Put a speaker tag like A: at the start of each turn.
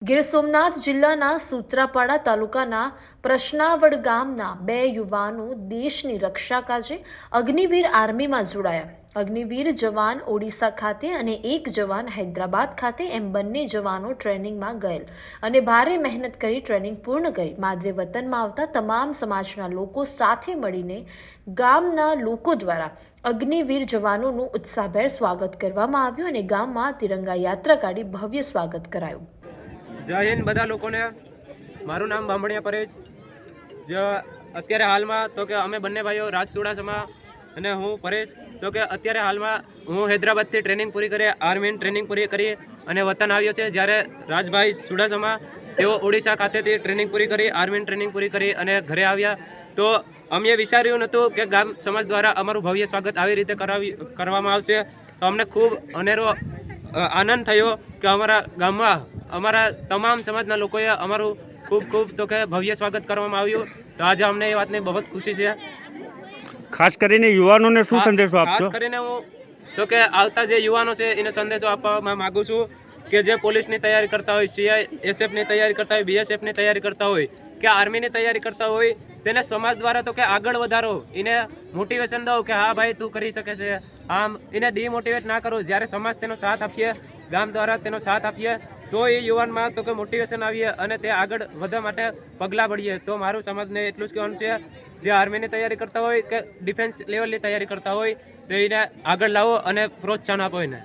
A: ગીર સોમનાથ જિલ્લાના સૂત્રાપાડા તાલુકાના પ્રશ્નાવડ ગામના 2 યુવાનો દેશની રક્ષા કાજે અગ્નિવીર આર્મીમાં જોડાયા. અગ્નિવીર જવાન ઓડિશા ખાતે અને એક જવાન હૈદરાબાદ ખાતે એમ બંને જવાનો ટ્રેનિંગમાં ગયેલ અને ભારે મહેનત કરી ટ્રેનિંગ પૂર્ણ કરી માદરે વતનમાં આવતા તમામ સમાજના લોકો સાથે મળીને ગામના લોકો દ્વારા અગ્નિવીર જવાનોનું ઉત્સાહભેર સ્વાગત કરવામાં આવ્યું અને ગામમાં તિરંગા યાત્રા કાઢી ભવ્ય સ્વાગત કરાયું.
B: જય હિન્દ બધા લોકોને. મારું નામ બામણિયા પરેશ. અત્યારે હાલમાં તો કે અમે બંને ભાઈઓ રાજ ચુડાસમા અને હું પરેશ તો કે અત્યારે હાલમાં હું હૈદરાબાદથી ટ્રેનિંગ પૂરી કરી, આર્મીની ટ્રેનિંગ પૂરી કરી અને વતન આવ્યો છે. જ્યારે રાજભાઈ ચુડાસમા તેઓ ઓડિશા ખાતેથી ટ્રેનિંગ પૂરી કરી, આર્મીની ટ્રેનિંગ પૂરી કરી અને ઘરે આવ્યા. તો અમે વિચાર્યું નહોતું કે ગામ સમાજ દ્વારા અમારું ભવ્ય સ્વાગત આવી રીતે કરવામાં આવશે. તો અમને ખૂબ અનેરો આનંદ થયો કે અમારા ગામમાં અમારા તમામ સમાજના લોકોએ અમારું ખૂબ ખૂબ તો કે ભવ્ય સ્વાગત કરવામાં આવ્યું. તો આજે અમને એ વાતની બહુ ખુશી છે.
C: ખાસ કરીને યુવાનોને શું સંદેશો આપશો?
B: ખાસ કરીને હું તો કે આવતા જે યુવાનો છે એને સંદેશો આપવા માગું છું કે જે પોલીસની તૈયારી કરતા હોય, CISFની તૈયારી કરતા હોય, BSFની તૈયારી કરતા હોય કે આર્મીની તૈયારી કરતા હોય, તેને સમાજ દ્વારા તો કે આગળ વધારો, એને મોટિવેશન દો કે હા ભાઈ તું કરી શકે છે. આમ એને ડિમોટિવેટ ના કરો. જ્યારે સમાજ તેનો સાથ આપીએ, ગામ દ્વારા તેનો સાથ આપીએ તો એ યુવાનમાં તો કે મોટિવેશન આવીએ અને તે આગળ વધવા માટે પગલાં ભરીએ. તો મારું સમાજને એટલું જ કહેવાનું છે, જે આર્મીની તૈયારી કરતા હોય કે ડિફેન્સ લેવલની તૈયારી કરતા હોય તો એને આગળ લાવો અને પ્રોત્સાહન આપો એને.